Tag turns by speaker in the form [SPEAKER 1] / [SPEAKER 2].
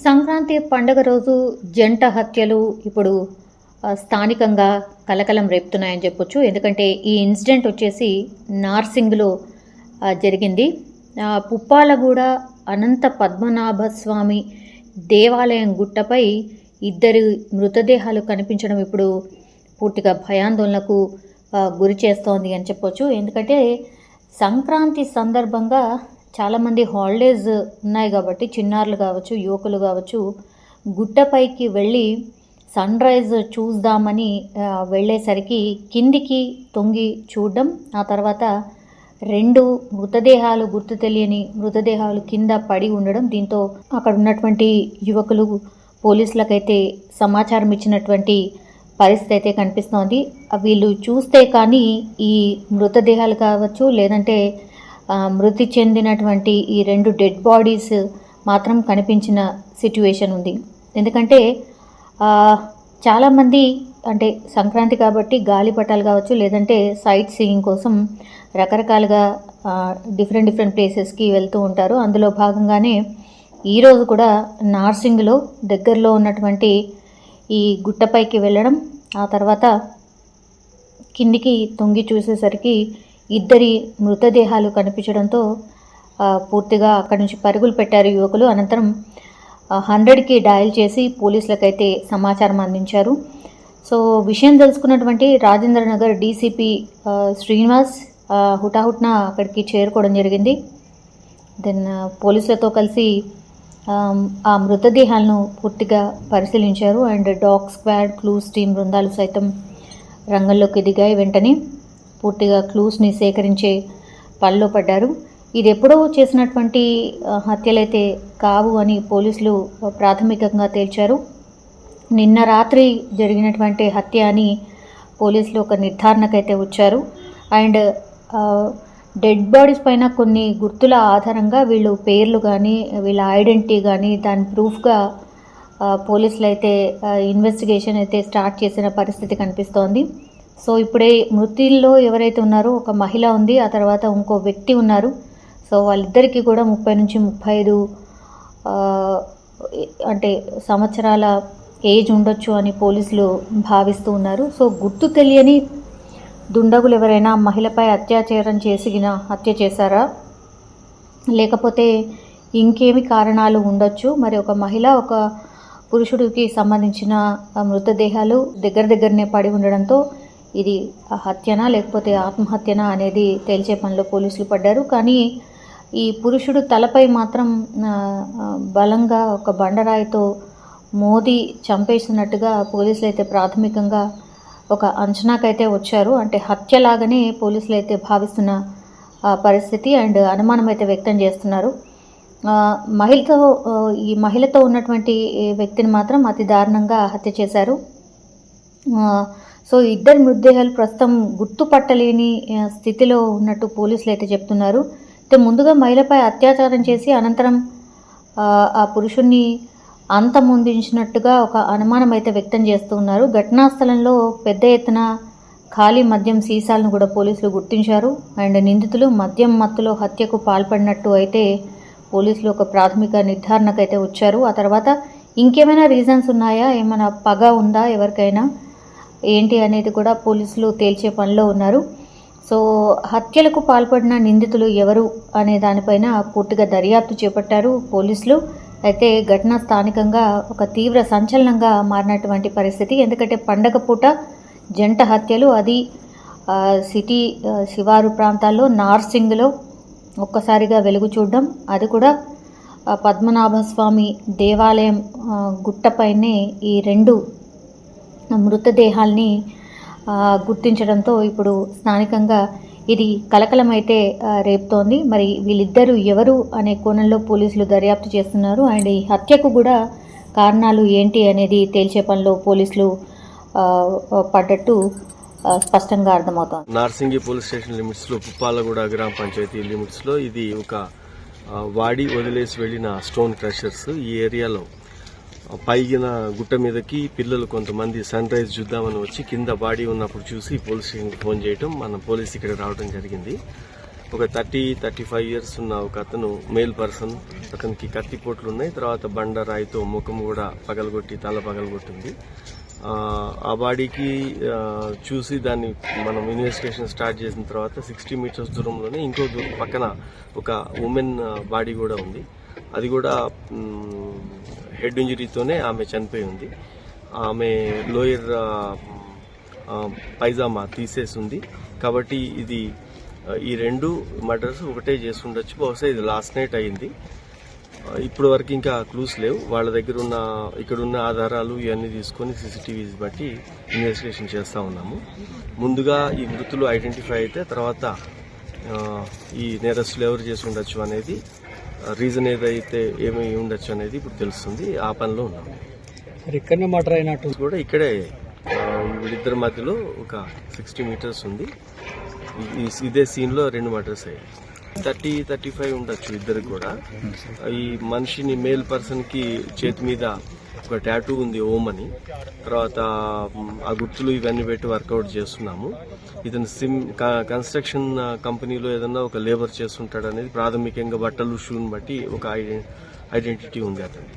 [SPEAKER 1] సంక్రాంతి పండుగ రోజు జంట హత్యలు ఇప్పుడు స్థానికంగా కలకలం రేపుతున్నాయని చెప్పొచ్చు. ఎందుకంటే ఈ ఇన్సిడెంట్ వచ్చేసి నార్సింగ్లో జరిగింది. పుప్పాలగూడ అనంత పద్మనాభ స్వామి దేవాలయం గుట్టపై ఇద్దరు మృతదేహాలు కనిపించడం ఇప్పుడు పూర్తిగా భయాందోళనకు గురి చేస్తోంది అని చెప్పొచ్చు. ఎందుకంటే సంక్రాంతి సందర్భంగా చాలామంది హాలిడేస్ ఉన్నాయి కాబట్టి చిన్నారులు కావచ్చు, యువకులు కావచ్చు, గుట్టపైకి వెళ్ళి సన్ రైజ్ చూద్దామని వెళ్ళేసరికి కిందికి తొంగి చూడడం, ఆ తర్వాత 2 మృతదేహాలు, గుర్తు తెలియని మృతదేహాలు కింద పడి ఉండడం, దీంతో అక్కడ ఉన్నటువంటి యువకులు పోలీసులకైతే సమాచారం ఇచ్చినటువంటి పరిస్థితి అయితే కనిపిస్తోంది. వీళ్ళు చూస్తే కానీ ఈ మృతదేహాలు కావచ్చు, లేదంటే మృతి చెందినటువంటి ఈ 2 డెడ్ బాడీస్ మాత్రం కనిపించిన సిట్యువేషన్ ఉంది. ఎందుకంటే చాలామంది అంటే సంక్రాంతి కాబట్టి గాలిపటాలు కావచ్చు, లేదంటే సైట్ సీయింగ్ కోసం రకరకాలుగా డిఫరెంట్ ప్లేసెస్కి వెళ్తూ ఉంటారు. అందులో భాగంగానే ఈరోజు కూడా నార్సింగ్లో దగ్గరలో ఉన్నటువంటి ఈ గుట్టపైకి వెళ్ళడం, ఆ తర్వాత కిందికి తొంగి చూసేసరికి 2 మృతదేహాలు కనిపించడంతో పూర్తిగా అక్కడి నుంచి పరుగులు పెట్టారు యువకులు. అనంతరం 100కి డయల్ చేసి పోలీసులకైతే సమాచారం అందించారు. సో విషయం తెలుసుకున్నటువంటి రాజేంద్రనగర్ డీసీపీ శ్రీనివాస్ హుటాహుట్న అక్కడికి చేరుకోవడం జరిగింది. దెన్ పోలీసులతో కలిసి ఆ మృతదేహాలను పూర్తిగా పరిశీలించారు. And dog squad, clues team బృందాలు సైతం రంగంలోకి దిగాయి. వెంటనే పూర్తిగా క్లూస్ని సేకరించే పనిలో పడ్డారు. ఇది ఎప్పుడో చేసినటువంటి హత్యలైతే కావు అని పోలీసులు ప్రాథమికంగా తేల్చారు. నిన్న రాత్రి జరిగినటువంటి హత్య అని పోలీసులు ఒక నిర్ధారణకైతే వచ్చారు. అండ్ డెడ్ బాడీస్ పైన కొన్ని గుర్తుల ఆధారంగా వీళ్ళు పేర్లు కానీ, వీళ్ళ ఐడెంటిటీ కానీ దాని ప్రూఫ్గా పోలీసులు అయితే ఇన్వెస్టిగేషన్ అయితే స్టార్ట్ చేసిన పరిస్థితి కనిపిస్తోంది. సో ఇప్పుడే మృతుల్లో ఎవరైతే ఉన్నారో ఒక మహిళ ఉంది, ఆ తర్వాత ఇంకో వ్యక్తి ఉన్నారు. సో వాళ్ళిద్దరికీ కూడా 30 నుంచి 35 అంటే సంవత్సరాల ఏజ్ ఉండొచ్చు అని పోలీసులు భావిస్తూ ఉన్నారు. సో గుర్తు తెలియని దుండగులు ఎవరైనా మహిళపై అత్యాచారం చేసిన హత్య చేశారా, లేకపోతే ఇంకేమి కారణాలు ఉండొచ్చు. మరి ఒక మహిళ, ఒక పురుషుడికి సంబంధించిన మృతదేహాలు దగ్గరనే పడి ఉండడంతో ఇది హత్యనా లేకపోతే ఆత్మహత్యనా అనేది తేల్చే పనిలో పోలీసులు పడ్డారు. కానీ ఈ పురుషుడు తలపై మాత్రం బలంగా ఒక బండరాయితో మోదీ చంపేసినట్టుగా పోలీసులు అయితే ప్రాథమికంగా ఒక అంచనాకైతే వచ్చారు. అంటే హత్యలాగానే పోలీసులు అయితే భావిస్తున్న పరిస్థితి అండ్ అనుమానం అయితే వ్యక్తం చేస్తున్నారు. ఈ మహిళతో ఉన్నటువంటి వ్యక్తిని మాత్రం అతి దారుణంగా హత్య చేశారు. సో 2 మృతదేహాలు ప్రస్తుతం గుర్తుపట్టలేని స్థితిలో ఉన్నట్టు పోలీసులు అయితే చెప్తున్నారు. అయితే ముందుగా మహిళపై అత్యాచారం చేసి అనంతరం ఆ పురుషుణ్ణి అంతమొందించినట్టుగా ఒక అనుమానం అయితే వ్యక్తం చేస్తూ ఉన్నారు. ఘటనా స్థలంలో పెద్ద ఎత్తున ఖాళీ మద్యం సీసాలను కూడా పోలీసులు గుర్తించారు. అండ్ నిందితులు మద్యం మత్తులో హత్యకు పాల్పడినట్టు అయితే పోలీసులు ఒక ప్రాథమిక నిర్ధారణకైతే వచ్చారు. ఆ తర్వాత ఇంకేమైనా రీజన్స్ ఉన్నాయా, ఏమైనా పగ ఉందా ఎవరికైనా ఏంటి అనేది కూడా పోలీసులు తేల్చే పనిలో ఉన్నారు. సో హత్యలకు పాల్పడిన నిందితులు ఎవరు అనే దానిపైన పూర్తిగా దర్యాప్తు చేపట్టారు పోలీసులు. అయితే ఘటన స్థానికంగా ఒక తీవ్ర సంచలనంగా మారినటువంటి పరిస్థితి. ఎందుకంటే పండగ పూట జంట హత్యలు, అది సిటీ శివారు ప్రాంతాల్లో నార్సింగ్లో ఒక్కసారిగా వెలుగు చూడడం, అది కూడా పద్మనాభస్వామి దేవాలయం గుట్టపైనే ఈ 2 మృతదేహాల్ని గుర్తించడంతో ఇప్పుడు స్థానికంగా ఇది కలకలమైతే రేపుతోంది. మరి వీళ్ళిద్దరూ ఎవరు అనే కోణంలో పోలీసులు దర్యాప్తు చేస్తున్నారు. అండ్ ఈ హత్యకు కూడా కారణాలు ఏంటి అనేది తేల్చే పనిలో పోలీసులు పడ్డట్టు స్పష్టంగా అర్థమవుతోంది.
[SPEAKER 2] నార్సింగి పోలీస్ స్టేషన్ లిమిట్స్ లో, పుప్పాలగూడ గ్రామ పంచాయతీ లిమిట్స్ లో ఇది ఒక వాడి వదిలేసి వెళ్లిన స్టోన్ క్రషర్స్. ఈ ఏరియాలో పైగిన గుట్ట మీదకి పిల్లలు కొంతమంది సన్ రైజ్ చూద్దామని వచ్చి కింద బాడీ ఉన్నప్పుడు చూసి పోలీస్ స్టేషన్కి ఫోన్ చేయడం, మన పోలీస్ ఇక్కడ రావడం జరిగింది. ఒక 35 ఇయర్స్ ఉన్న ఒక అతను మేల్ పర్సన్, అతనికి కత్తిపోట్లు ఉన్నాయి. తర్వాత బండరాయితో ముఖం కూడా పగలగొట్టి తల పగలగొట్టింది. ఆ బాడీకి చూసి దాన్ని మనం ఇన్వెస్టిగేషన్ స్టార్ట్ చేసిన తర్వాత 60 మీటర్స్ దూరంలోనే ఇంకో పక్కన ఒక ఉమెన్ బాడీ కూడా ఉంది. అది కూడా హెడ్ ఇంజరీతోనే ఆమె చనిపోయి ఉంది. ఆమె లోయర్ పైజామా తీసేసి ఉంది. కాబట్టి ఇది ఈ 2 మర్డర్స్ ఒకటే చేసి ఉండొచ్చు. బహుశా ఇది లాస్ట్ నైట్ అయింది. ఇప్పటి వరకు ఇంకా క్లూస్ లేవు. వాళ్ళ దగ్గర ఉన్న ఇక్కడున్న ఆధారాలు ఇవన్నీ తీసుకొని సీసీటీవీస్ బట్టి ఇన్వెస్టిగేషన్ చేస్తూ ఉన్నాము. ముందుగా ఈ మృతులు ఐడెంటిఫై అయితే తర్వాత ఈ నేరస్తులు ఎవరు చేసి ఉండొచ్చు అనేది, రీజన్ ఏదైతే ఏమి ఉండొచ్చు అనేది ఇప్పుడు తెలుస్తుంది. ఆ పనిలో ఉన్నాము.
[SPEAKER 3] ఇక్కడనే మర్డర్ అయినట్టు
[SPEAKER 2] కూడా ఇక్కడే వీళ్ళిద్దరి మధ్యలో ఒక 60 మీటర్స్ ఉంది. ఇదే సీన్ లో 2 మర్డర్స్ అయ్యాయి. 30-35 ఉండొచ్చు ఇద్దరికి కూడా. ఈ మనిషిని మేల్ పర్సన్ కి చేతి మీద ఒక టాటూ ఉంది, ఓం అని. తర్వాత ఆ గుర్తులు ఇవన్నీ పెట్టి వర్కౌట్ చేస్తున్నాము. ఇతను కన్స్ట్రక్షన్ కంపెనీలో ఏదన్నా ఒక లేబర్ చేస్తుంటాడు అనేది ప్రాథమికంగా బట్టలు షూని బట్టి ఒక ఐడెంటిటీ ఉంది అతను.